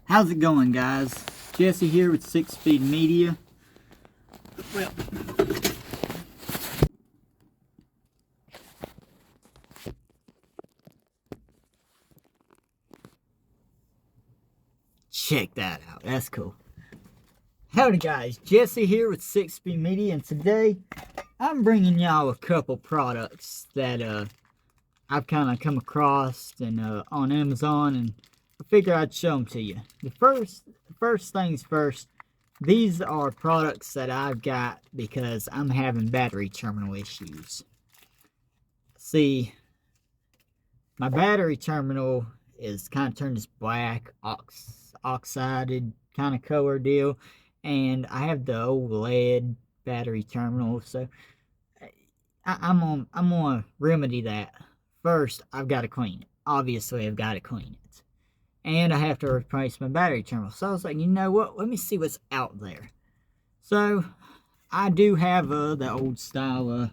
How's it going, guys? Jesse here with 6 Speed Media. Well, check that out. That's cool. Howdy, guys. Jesse here with 6 Speed Media, and today I'm bringing y'all a couple products that I've kind of come across and on Amazon, and I figure I'd show them to you. The first things first, these are products that I've got because I'm having battery terminal issues. See, my battery terminal is kind of turned this black, oxided kind of color deal, and I have the old lead battery terminal, so I'm gonna remedy that. First, I've got to clean it. Obviously, I've got to clean it. And I have to replace my battery terminal. So I was like, you know what? Let me see what's out there. So I do have the old style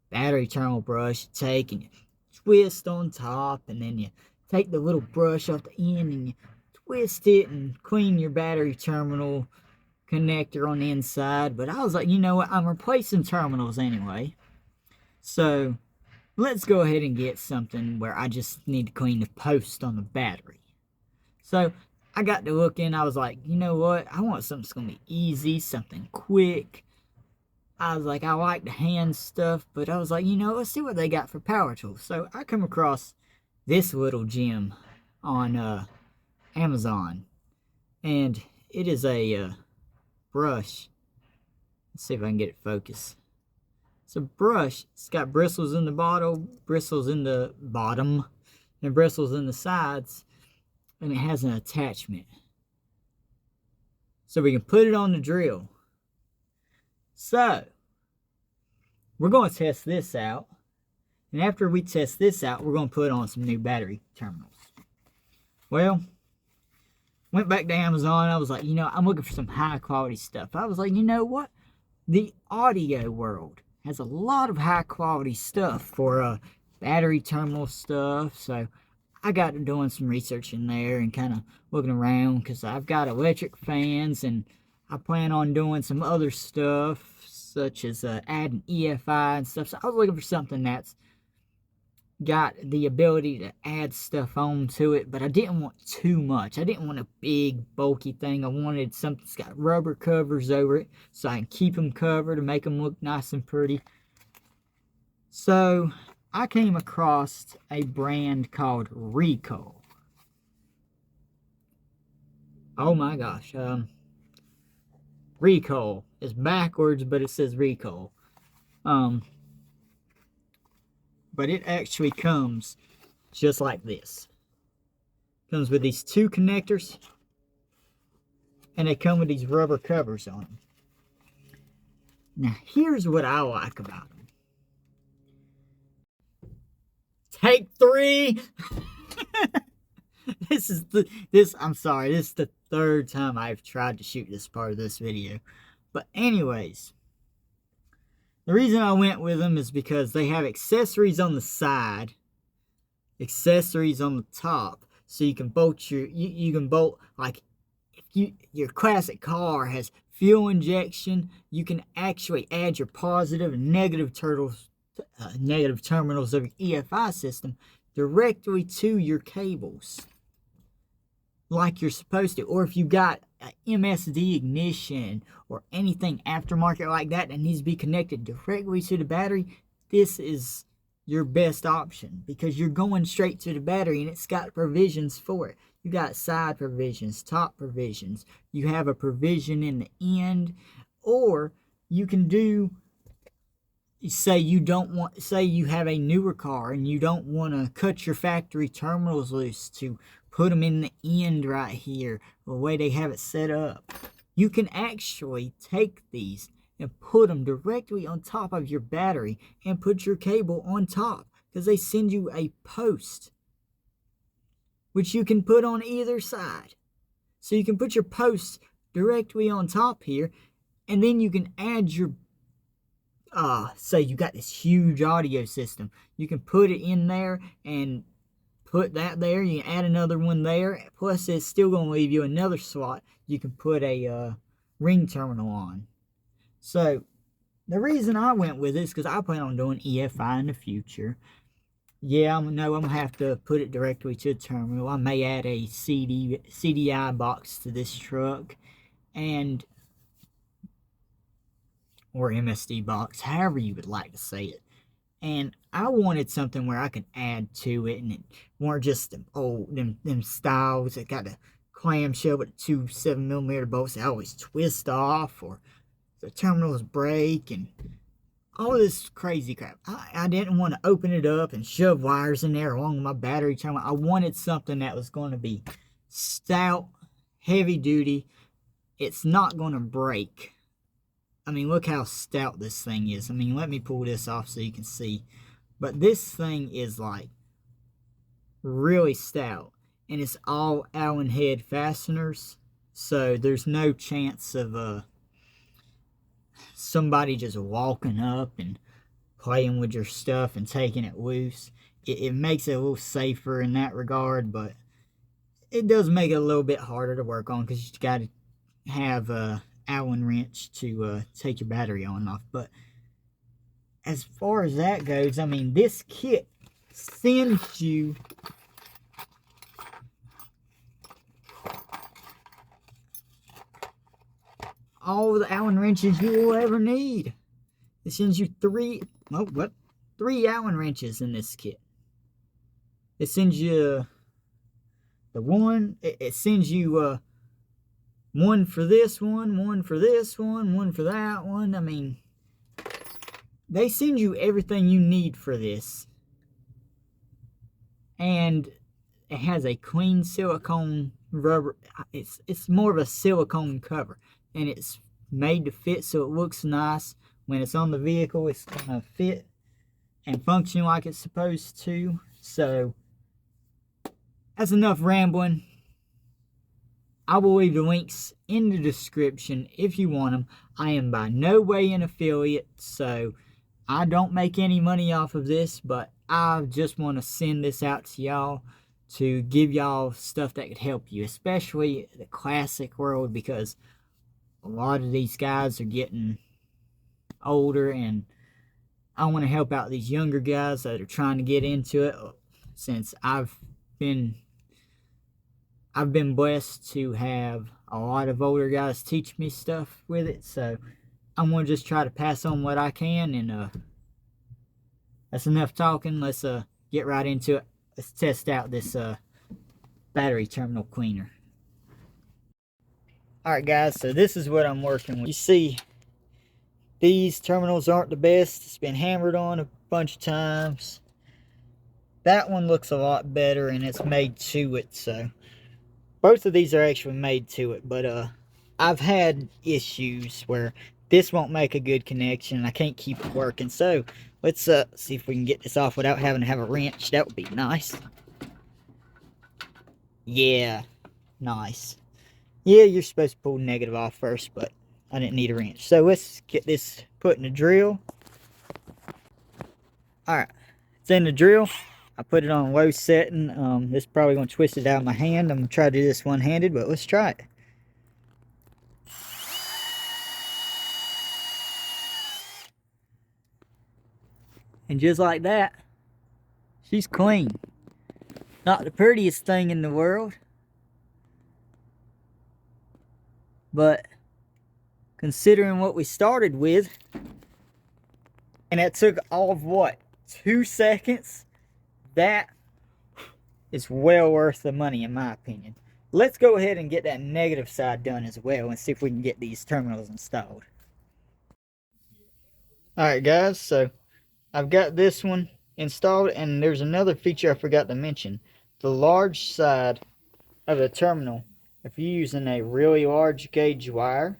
battery terminal brush. You take and you twist on top, and then you take the little brush off the end and you twist it and clean your battery terminal connector on the inside. But I was like, you know what? I'm replacing terminals anyway. So let's go ahead and get something where I just need to clean the post on the battery. So I got to looking, I was like, you know what? I want something that's going to be easy, something quick. I was like, I like the hand stuff, but I was like, you know, let's see what they got for power tools. So I come across this little gem on Amazon, and it is a brush. Let's see if I can get it focused. It's a brush. It's got bristles in the bottom, bristles in the bottom, and bristles in the sides, and it has an attachment. So we can put it on the drill. So we're going to test this out, and after we test this out, we're going to put on some new battery terminals. Well, went back to Amazon. I was like, you know, I'm looking for some high quality stuff. I was like, you know what? The audio world has a lot of high quality stuff for battery terminal stuff. So I got to doing some research in there and kind of looking around, because I've got electric fans, and I plan on doing some other stuff such as adding EFI and stuff. So I was looking for something that's got the ability to add stuff on to it, but I didn't want too much. I didn't want a big bulky thing. I wanted something that's got rubber covers over it so I can keep them covered and make them look nice and pretty. So I came across a brand called Recoil. Oh my gosh. Recoil is backwards, but it says Recoil. But it actually comes just like this. Comes with these two connectors, and they come with these rubber covers on them. Now, here's what I like about them. Take 3. I'm sorry, this is the third time I've tried to shoot this part of this video. But anyways, the reason I went with them is because they have accessories on the side, accessories on the top, so you can bolt you can bolt, like if your classic car has fuel injection, you can actually add your positive and negative terminals of your EFI system directly to your cables, like you're supposed to. Or if you got an MSD ignition or anything aftermarket like that needs to be connected directly to the battery, this is your best option, because you're going straight to the battery and it's got provisions for it. You got side provisions, top provisions. You have a provision in the end, or you can do, say you have a newer car and you don't want to cut your factory terminals loose to put them in the end right here, the way they have it set up. You can actually take these and put them directly on top of your battery and put your cable on top, because they send you a post which you can put on either side. So you can put your post directly on top here, and then you can add your say you got this huge audio system, you can put it in there and put that there, you can add another one there, plus it's still going to leave you another slot you can put a ring terminal on. So the reason I went with this, because I plan on doing EFI in the future. Yeah, I'm going to have to put it directly to the terminal. I may add a CDI box to this truck, and or MSD box, however you would like to say it. And I wanted something where I could add to it, and it weren't just them styles that got a clamshell with two 7mm bolts that always twist off, or the terminals break, and all this crazy crap. I didn't want to open it up and shove wires in there along with my battery terminal. I wanted something that was going to be stout, heavy duty. It's not going to break. I mean, look how stout this thing is. I mean, let me pull this off so you can see. But this thing is like really stout. And it's all Allen head fasteners. So there's no chance of somebody just walking up and playing with your stuff and taking it loose. It makes it a little safer in that regard, but it does make it a little bit harder to work on because you got to have a Allen wrench to take your battery on and off. But as far as that goes, I mean, this kit sends you all the Allen wrenches you will ever need. It sends you three Allen wrenches in this kit. It sends you it sends you one for this one for this one for that one. I mean, they send you everything you need for this. And it has a clean silicone rubber. It's more of a silicone cover. And it's made to fit so it looks nice. When it's on the vehicle, it's going to fit and function like it's supposed to. So, that's enough rambling. I will leave the links in the description if you want them. I am by no way an affiliate, so I don't make any money off of this, but I just want to send this out to y'all to give y'all stuff that could help you, especially the classic world, because a lot of these guys are getting older, and I want to help out these younger guys that are trying to get into it, since I've been blessed to have a lot of older guys teach me stuff with it. So I'm going to just try to pass on what I can, and that's enough talking. Let's get right into it. Let's test out this battery terminal cleaner. Alright guys, so this is what I'm working with. You see, these terminals aren't the best. It's been hammered on a bunch of times. That one looks a lot better, and it's made to it, so both of these are actually made to it, but I've had issues where this won't make a good connection and I can't keep it working. So let's see if we can get this off without having to have a wrench. That would be nice. Yeah, nice. Yeah, you're supposed to pull the negative off first, but I didn't need a wrench. So let's get this put in the drill. Alright, it's in the drill. I put it on low setting. This is probably going to twist it out of my hand. I'm going to try to do this one-handed, but let's try it. And just like that, she's clean. Not the prettiest thing in the world, but considering what we started with, and that took all of what, 2 seconds? That is well worth the money, in my opinion. Let's go ahead and get that negative side done as well and see if we can get these terminals installed. Alright guys, so I've got this one installed, and there's another feature I forgot to mention. The large side of the terminal, if you're using a really large gauge wire,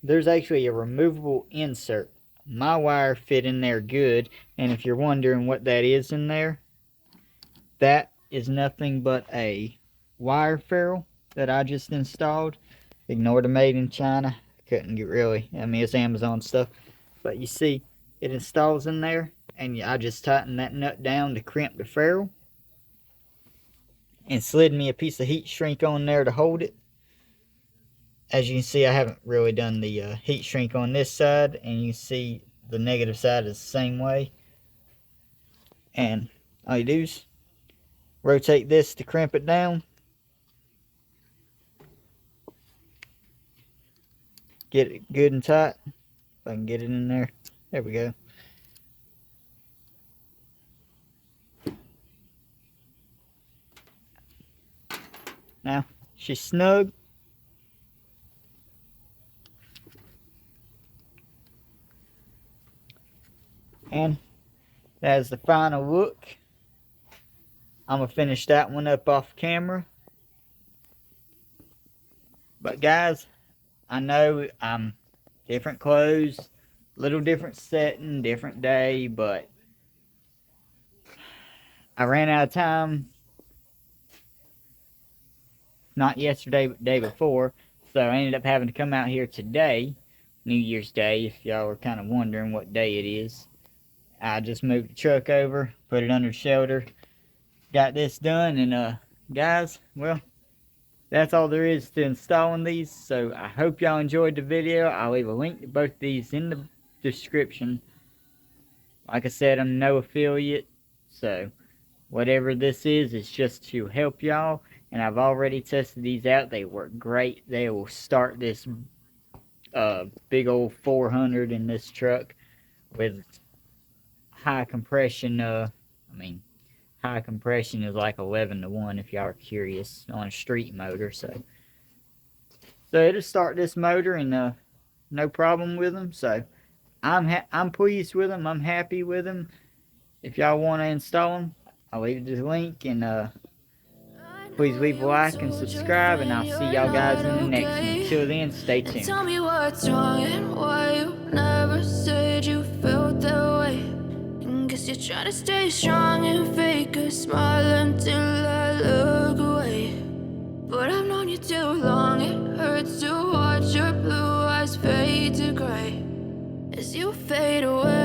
there's actually a removable insert. My wire fit in there good, and if you're wondering what that is in there, that is nothing but a wire ferrule that I just installed. Ignore the made in China. Couldn't get really, I mean, it's Amazon stuff. But you see, it installs in there, and I just tighten that nut down to crimp the ferrule. and slid me a piece of heat shrink on there to hold it. As you can see, I haven't really done the heat shrink on this side, and you can see the negative side is the same way. And all you do is rotate this to crimp it down. Get it good and tight. If I can get it in there. There we go. Now, she's snug. And that is the final look. I'm going to finish that one up off camera. But guys, I know I'm different clothes, little different setting, different day, but I ran out of time. Not yesterday, but the day before. So I ended up having to come out here today, New Year's Day, if y'all were kind of wondering what day it is. I just moved the truck over, put it under the shelter, got this done, and guys, well, that's all there is to installing these. So I hope y'all enjoyed the video. I'll leave a link to both these in the description. Like I said, I'm no affiliate, so whatever this is just to help y'all. And I've already tested these out. They work great. They will start this big old 400 in this truck with high compression. High compression is like 11 to 1 if y'all are curious, on a street motor. So it'll start this motor, and no problem with them. So I'm pleased with them. I'm happy with them. If y'all want to install them, I'll leave the link, and please leave a like and subscribe, and I'll see y'all guys in the next one. Until then, stay tuned. Tell me what's wrong and why you never said you felt that way. And guess you're trying to stay strong and fake a smile until I look away. But I've known you too long, it hurts to watch your blue eyes fade to gray as you fade away.